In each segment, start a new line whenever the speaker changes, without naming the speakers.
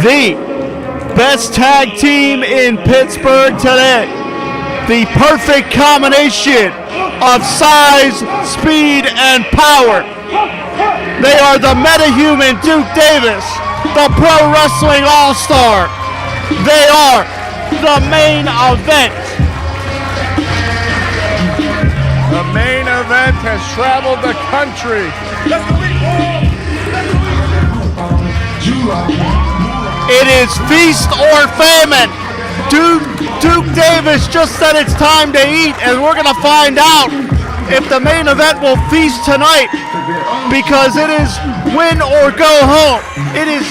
the best tag team in Pittsburgh today. The perfect combination of size, speed, and power. They are the metahuman Duke Davis, the Pro Wrestling All-Star. They are the main event.
The main event has traveled the country.
It is feast or famine. Duke Davis just said it's time to eat, and we're going to find out if the main event will feast tonight, because it is win or go home. It is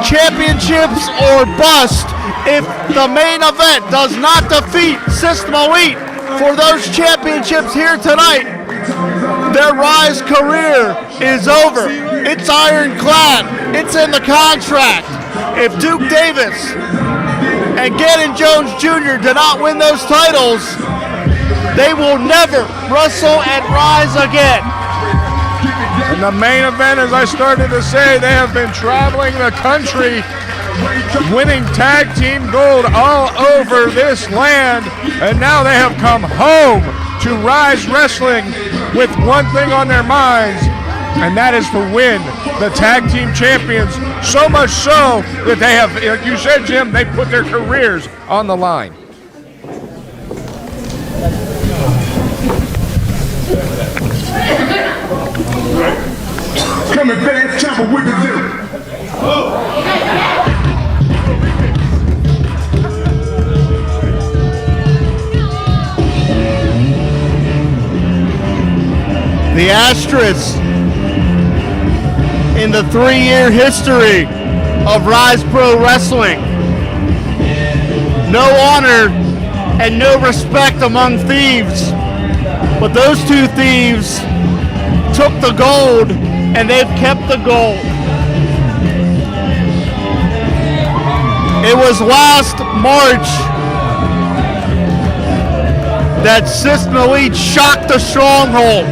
championships or bust if the main event does not defeat System Elite for those championships here tonight. Their Ryse career is over. It's ironclad. It's in the contract. If Duke Davis and Gannon Jones Jr. do not win those titles, they will never wrestle at Ryse again.
And the main event, as I started to say, they have been traveling the country, winning tag team gold all over this land, and now they have come home to Ryse Wrestling with one thing on their minds, and that is to win the tag team champions, so much so that they have, like you said, Jim, they put their careers on the line.
Coming fast, chopper with the zip.
The asterisk in the 3-year history of Ryse Pro Wrestling. No honor and no respect among thieves, but those two thieves took the gold and they've kept the gold. It was last March that System Elite shocked the Stronghold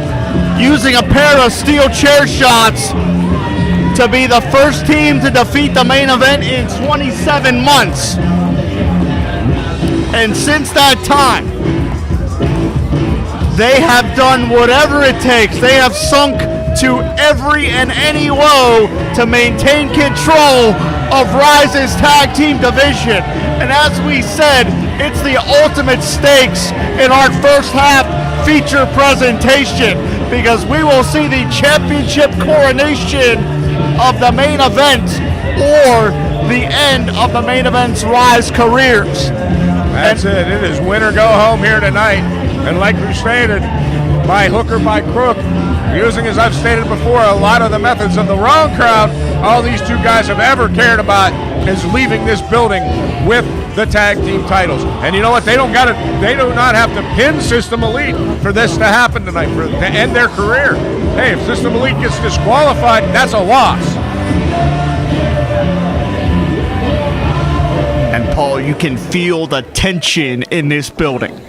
using a pair of steel chair shots to be the first team to defeat the main event in 27 months. And since that time, they have done whatever it takes. They have sunk to every and any low to maintain control of Ryse's tag team division. And as we said, it's the ultimate stakes in our first half feature presentation, because we will see the championship coronation of the main event or the end of the main event's Ryse careers.
That's it. It is win or go home here tonight. And like we stated, by hook or by crook, using, as I've stated before, a lot of the methods of the wrong crowd, all these two guys have ever cared about is leaving this building with the tag team titles. And you know what? They do not have to pin System Elite for this to happen tonight, to end their career. Hey, if System Elite gets disqualified, that's a loss.
And Paul, you can feel the tension in this building.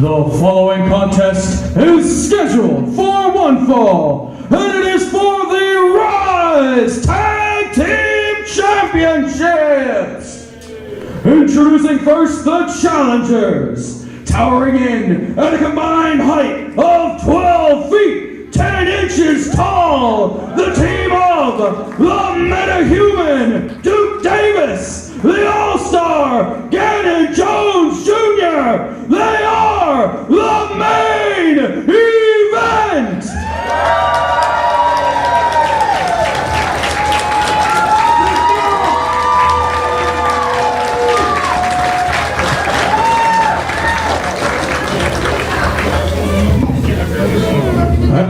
The following contest is scheduled for one fall, and it is for the Ryse Tag Team Championships. Introducing first the challengers, towering in at a combined height of 12 feet, 10 inches tall, the team of the Metahuman Duke Davis, the All-Star Gannon Jones Jr. They are the main event!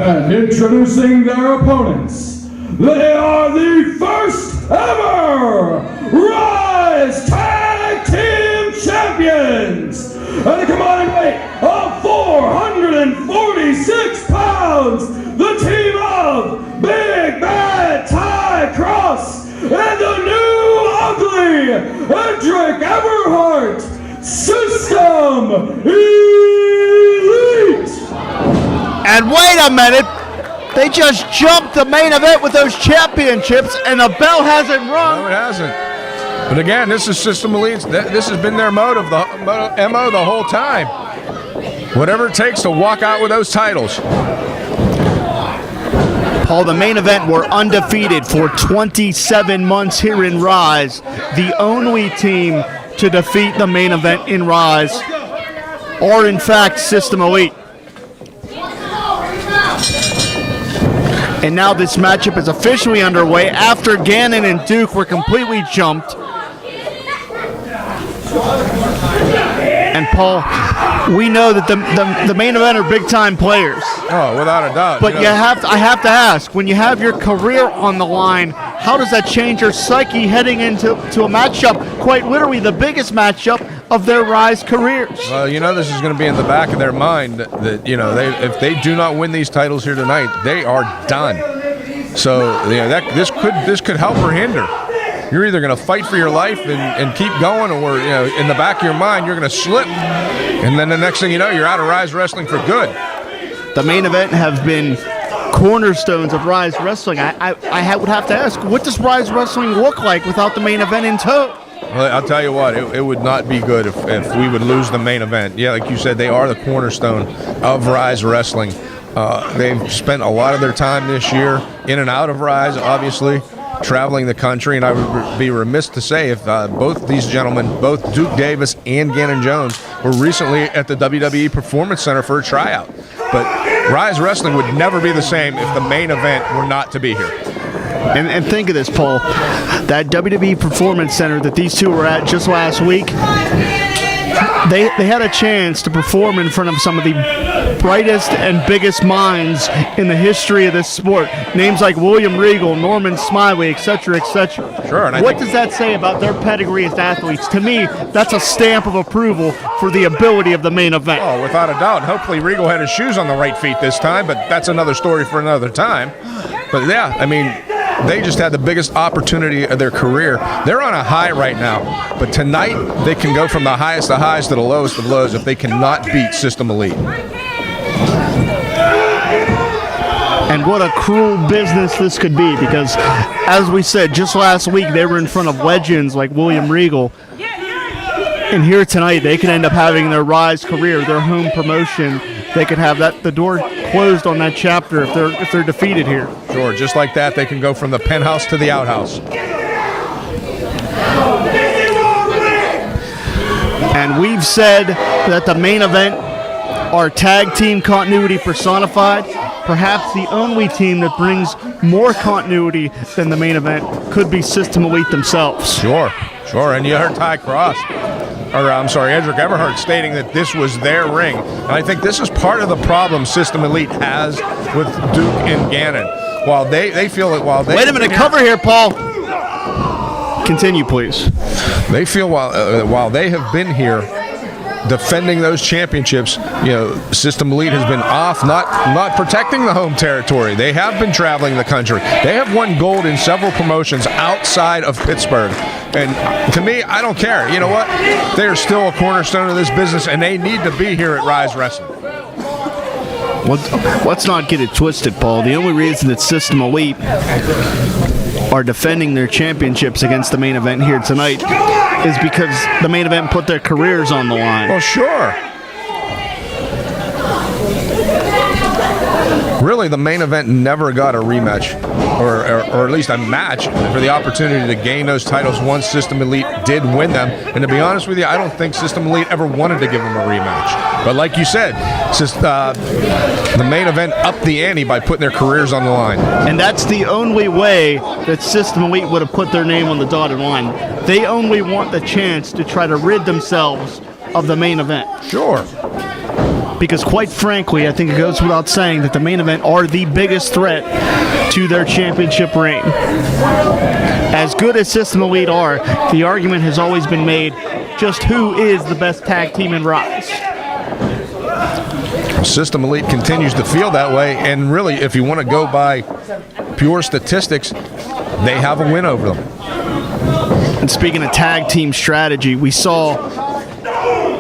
And introducing their opponents, they are the first ever Ryse Tag Team Champions at a combined weight of 446 pounds, the team of Big Bad Ty Cross and the new ugly Hendrick Everhart, System Elite.
And wait a minute, they just jumped the main event with those championships, and the bell hasn't rung.
No, it hasn't. But again, this is System Elite's. This has been their MO the whole time. Whatever it takes to walk out with those titles.
Paul, the main event were undefeated for 27 months here in Ryse. The only team to defeat the main event in Ryse are, in fact, System Elite. And now this matchup is officially underway after Gannon and Duke were completely jumped. And Paul, we know that the main event are big-time players.
Oh, without a doubt.
But I have to ask, when you have your career on the line, how does that change your psyche heading into a matchup, quite literally the biggest matchup of their Ryse careers?
Well, this is going to be in the back of their mind that if they do not win these titles here tonight, they are done. So this could help or hinder. You're either going to fight for your life and keep going, or in the back of your mind you're going to slip, and then the next thing you know, you're out of Ryse Wrestling for good.
The main event have been cornerstones of Ryse Wrestling. I would have to ask, what does Ryse Wrestling look like without the main event in tow?
Well, I'll tell you what, it would not be good if we would lose the main event. Yeah, like you said, they are the cornerstone of Ryse Wrestling. They've spent a lot of their time this year in and out of Ryse, obviously, traveling the country, and I would be remiss to say if both these gentlemen, both Duke Davis and Gannon Jones, were recently at the WWE Performance Center for a tryout. But Ryse Wrestling would never be the same if the main event were not to be here.
And think of this, Paul. That WWE Performance Center that these two were at just last week, they had a chance to perform in front of some of the brightest and biggest minds in the history of this sport. Names like William Regal, Norman Smiley, etc., etc.
Sure. And
what does that say about their pedigree as athletes? To me, that's a stamp of approval for the ability of the main event.
Oh, without a doubt. Hopefully Regal had his shoes on the right feet this time, but that's another story for another time. But yeah, I mean, they just had the biggest opportunity of their career. They're on a high right now, but tonight they can go from the highest of highs to the lowest of lows if they cannot beat System Elite.
And what a cruel business this could be, because as we said, just last week they were in front of legends like William Regal. And here tonight they could end up having their Ryse career, their home promotion. They could have the door closed on that chapter if they're defeated here.
Sure, just like that, they can go from the penthouse to the outhouse.
And we've said that the main event are tag team continuity personified. Perhaps the only team that brings more continuity than the main event could be System Elite themselves.
Sure. And you heard Edric Everhart stating that this was their ring. And I think this is part of the problem System Elite has with Duke and Gannon. While they feel that while they...
Wait a minute, cover here, Paul. Continue, please.
They feel while they have been here defending those championships, System Elite has been off, not protecting the home territory. They have been traveling the country. They have won gold in several promotions outside of Pittsburgh. And to me, I don't care. You know what? They are still a cornerstone of this business, and they need to be here at Ryse Wrestling.
Let's not get it twisted, Paul. The only reason that System Elite are defending their championships against the main event here tonight is because the main event put their careers on the line.
Well, sure. Really, the main event never got a rematch, or at least a match for the opportunity to gain those titles once System Elite did win them. And to be honest with you, I don't think System Elite ever wanted to give them a rematch. But like you said, the main event upped the ante by putting their careers on the line.
And that's the only way that System Elite would have put their name on the dotted line. They only want the chance to try to rid themselves of the main event.
Sure.
Because quite frankly, I think it goes without saying that the main event are the biggest threat to their championship reign. As good as System Elite are, the argument has always been made just who is the best tag team in Ryse.
System Elite continues to feel that way, and really, if you want to go by pure statistics, they have a win over them.
And speaking of tag team strategy, we saw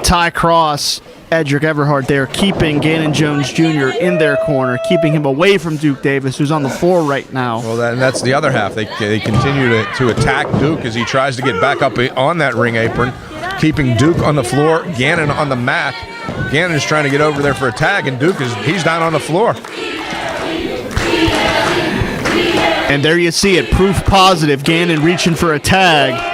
Ty Cross Edric Everhart there, keeping Gannon Jones Jr. in their corner, keeping him away from Duke Davis, who's on the floor right now.
Well, that's the other half. They continue to attack Duke as he tries to get back up on that ring apron, keeping Duke on the floor, Gannon on the mat. Gannon is trying to get over there for a tag, and he's down on the floor.
And there you see it, proof positive. Gannon reaching for a tag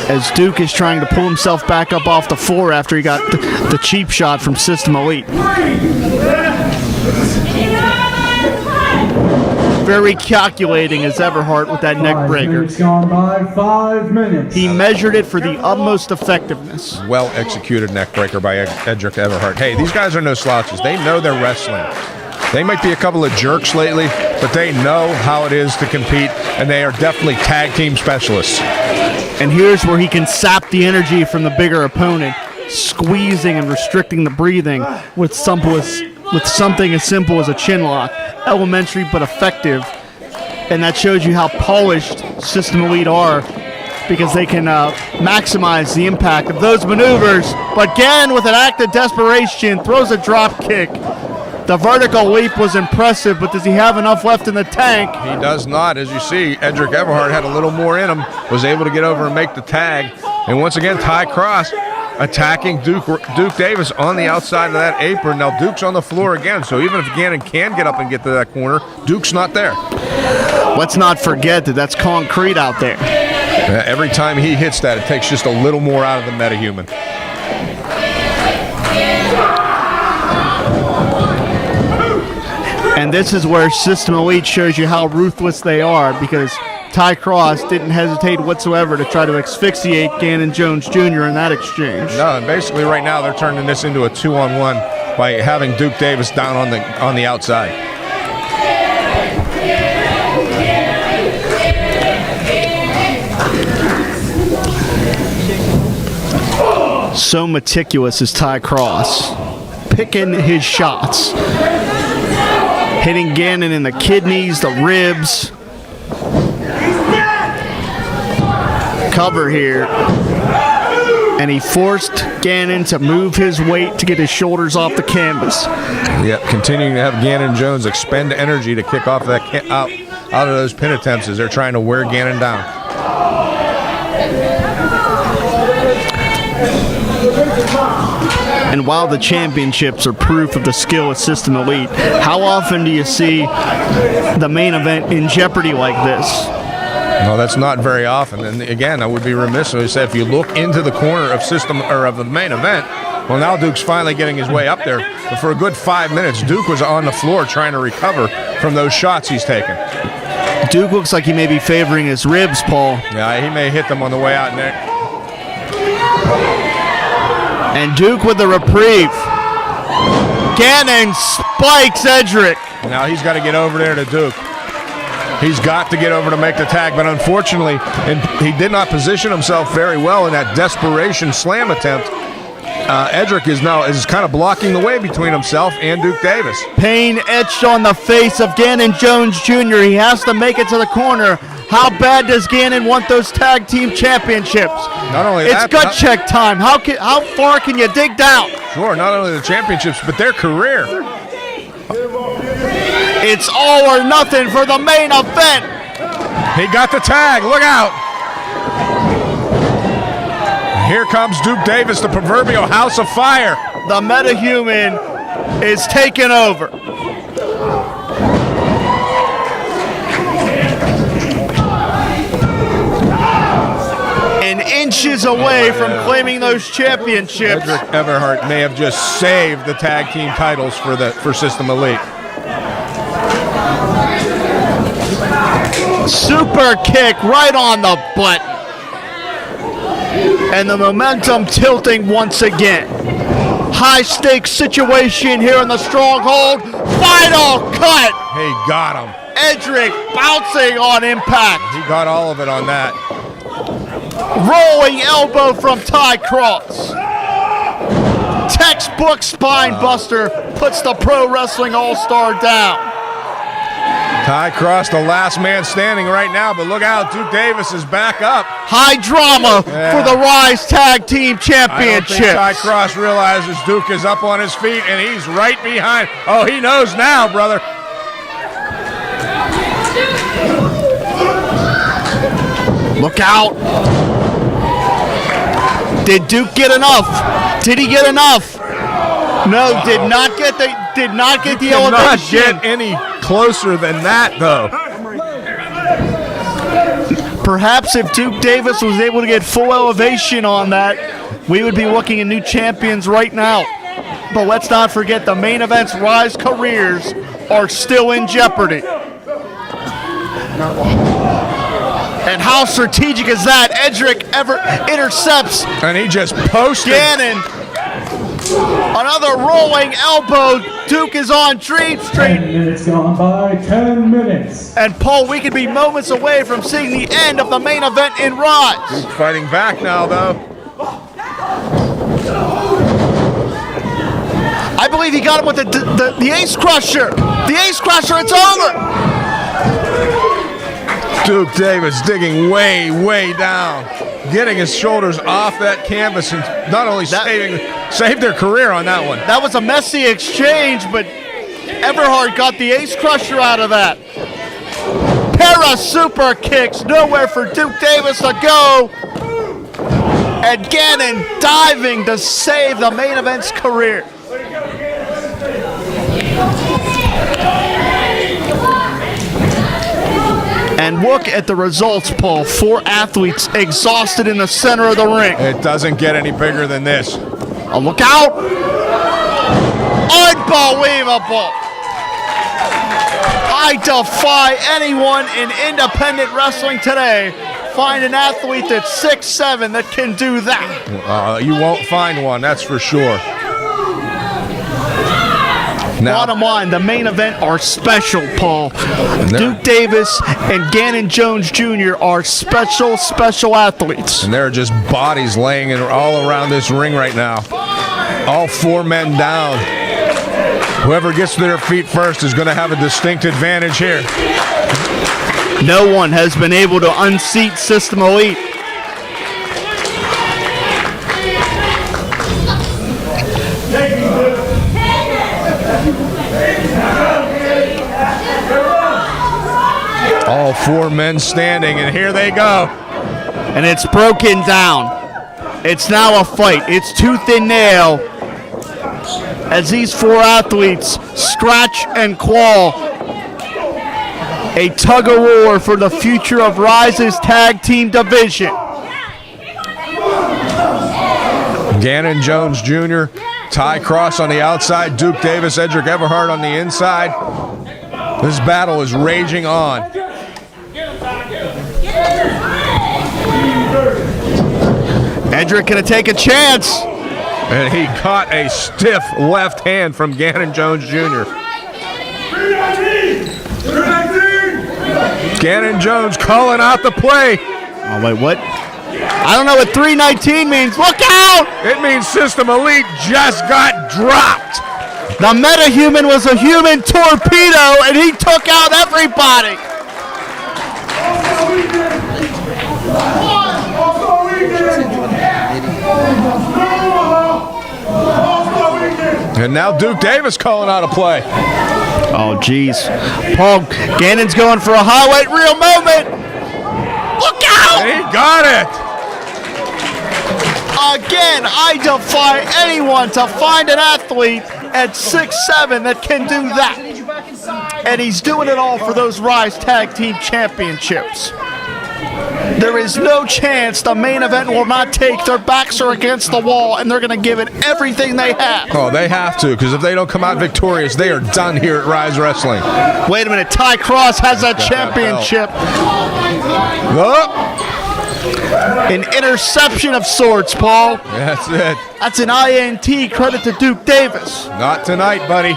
as Duke is trying to pull himself back up off the floor after he got the cheap shot from System Elite. Very calculating as Everhart with that neck breaker.
It's gone by 5 minutes.
He measured it for the utmost effectiveness.
Well executed neck breaker by Edric Everhart. Hey, these guys are no slouches. They know they're wrestling. They might be a couple of jerks lately, but they know how it is to compete, and they are definitely tag team specialists.
And here's where he can sap the energy from the bigger opponent, squeezing and restricting the breathing with something as simple as a chin lock. Elementary but effective. And that shows you how polished System Elite are, because they can maximize the impact of those maneuvers. But Gannon, with an act of desperation, throws a drop kick. The vertical leap was impressive, but does he have enough left in the tank?
He does not. As you see, Edric Everhart had a little more in him, was able to get over and make the tag. And once again, Ty Cross attacking Duke Davis on the outside of that apron. Now Duke's on the floor again, so even if Gannon can get up and get to that corner, Duke's not there.
Let's not forget that that's concrete out there.
Every time he hits that, it takes just a little more out of the metahuman.
And this is where System Elite shows you how ruthless they are, because Ty Cross didn't hesitate whatsoever to try to asphyxiate Gannon Jones Jr. in that exchange.
No, and basically right now they're turning this into a 2-on-1 by having Duke Davis down on the outside.
So meticulous is Ty Cross, picking his shots, hitting Gannon in the kidneys, the ribs. Cover here, and he forced Gannon to move his weight to get his shoulders off the canvas.
Yep, continuing to have Gannon Jones expend energy to kick off that out of those pin attempts as they're trying to wear Gannon down.
And while the championships are proof of the skill of System Elite, how often do you see the main event in jeopardy like this?
No, that's not very often. And again, I would be remiss if I said if you look into the corner of of the main event, well, now Duke's finally getting his way up there. But for a good 5 minutes, Duke was on the floor trying to recover from those shots he's taken.
Duke looks like he may be favoring his ribs, Paul.
Yeah, he may hit them on the way out next.
And Duke with the reprieve. Gannon spikes Edric.
Now he's got to get over there to Duke. He's got to get over to make the tag, but unfortunately, he did not position himself very well in that desperation slam attempt. Edric is kind of blocking the way between himself and Duke Davis.
Pain etched on the face of Gannon Jones Jr. He has to make it to the corner. How bad does Gannon want those tag team championships?
Not only
it's
that,
gut check time. How far can you dig down?
Sure, not only the championships, but their career.
It's all or nothing for the main event.
He got the tag. Look out. Here comes Duke Davis, the proverbial house of fire.
The metahuman is taking over. And inches away from claiming those championships.
Edric Everhart may have just saved the tag team titles for System Elite.
Super kick right on the butt. And the momentum tilting once again. High stakes situation here in the stronghold. Final cut.
He got him.
Edric bouncing on impact.
He got all of it on that.
Rolling elbow from Ty Cross. Textbook spine buster puts the pro wrestling all-star down.
Ty Cross, the last man standing right now, but look out, Duke Davis is back up.
High drama for the Ryse Tag Team Championship.
I don't think Ty Cross realizes Duke is up on his feet, and he's right behind. Oh, he knows now, brother.
Look out. Did Duke get enough? Did he get enough? No, did not get the elevation.
Not get any closer than that, though.
Perhaps if Duke Davis was able to get full elevation on that, we would be looking at new champions right now. But let's not forget the main event's Ryse careers are still in jeopardy. And how strategic is that? Edric intercepts.
And he just posted.
Gannon. Another rolling elbow. Duke is on Dream Street.
10 minutes gone by, 10 minutes.
And Paul, we could be moments away from seeing the end of the main event in Ryse.
Duke fighting back now, though.
I believe he got him with the Ace Crusher. The Ace Crusher, it's over.
Duke Davis digging way, way down. Getting his shoulders off that canvas and not only saved their career on that one.
That was a messy exchange, but Everhart got the Ace Crusher out of that. Para super kicks, nowhere for Duke Davis to go. And Gannon diving to save the main event's career. And look at the results, Paul. 4 athletes exhausted in the center of the ring.
It doesn't get any bigger than this.
Oh, look out! Unbelievable! I defy anyone in independent wrestling today. Find an athlete that's 6'7" that can do that.
You won't find one, that's for sure. Now,
bottom line, the main event are special, Paul. Duke Davis and Gannon Jones Jr. are special athletes.
And there are just bodies laying all around this ring right now. All 4 men down. Whoever gets to their feet first is going to have a distinct advantage here.
No one has been able to unseat System Elite.
All 4 men standing, and here they go.
And it's broken down. It's now a fight. It's tooth and nail as these 4 athletes scratch and claw. A tug of war for the future of Ryse's tag team division.
Gannon Jones Jr., Ty Cross on the outside, Duke Davis, Edric Everhart on the inside. This battle is raging on.
Edric gonna take a chance.
And he caught a stiff left hand from Gannon Jones Jr. Gannon Jones calling out the play.
Oh, wait, what? I don't know what 319 means. Look out!
It means System Elite just got dropped.
The metahuman was a human torpedo, and he took out everybody.
And now Duke Davis calling out a play.
Oh, geez. Paul, Gannon's going for a highlight reel moment. Look out!
He got it.
Again, I defy anyone to find an athlete at 6'7" that can do that. And he's doing it all for those Ryse Tag Team Championships. There is no chance the main event will not take. Their backs are against the wall, and they're going to give it everything they have.
Oh, they have to, because if they don't come out victorious, they are done here at Ryse Wrestling.
Wait a minute. Ty Cross has a championship. An interception of sorts, Paul.
That's it.
That's an INT. Credit to Duke Davis.
Not tonight, buddy.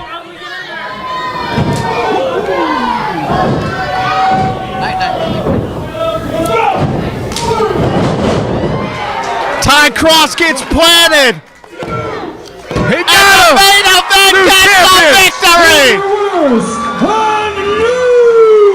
Ty Cross gets planted.
He got him.
Main event gets the victory.
New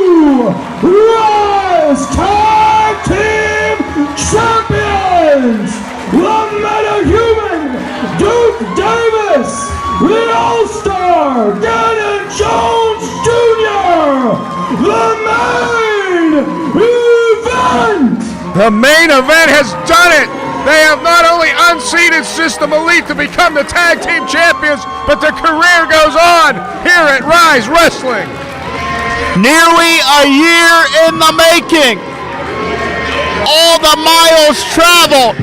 the All-Star Gannon Jones Jr., the main event!
The main event has done it! They have not only unseated System Elite to become the tag team champions, but their career goes on here at Ryse Wrestling.
Nearly a year in the making. All the miles traveled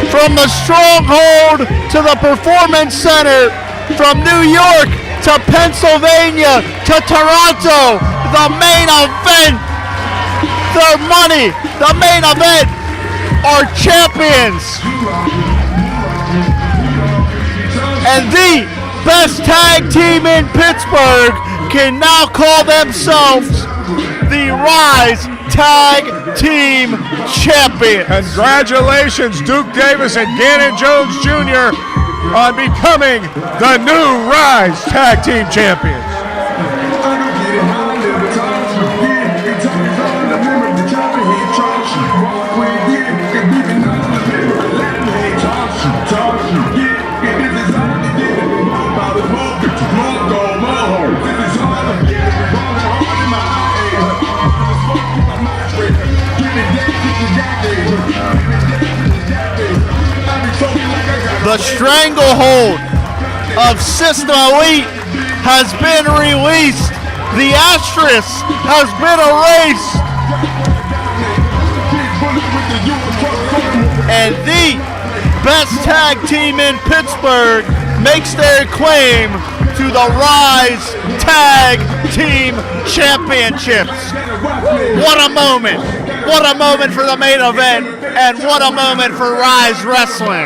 from the Stronghold to the Performance Center, from New York to Pennsylvania to Toronto. The main event, their money, the main event are champions. And the best tag team in Pittsburgh can now call themselves the Ryse Tag Team Champions.
Congratulations, Duke Davis and Gannon Jones Jr. on becoming the new Ryse Tag Team Champions.
The stranglehold of System Elite has been released. The asterisk has been erased. And the best tag team in Pittsburgh makes their claim to the Ryse Tag Team Championships. What a moment. What a moment for the main event, and what a moment for Ryse Wrestling.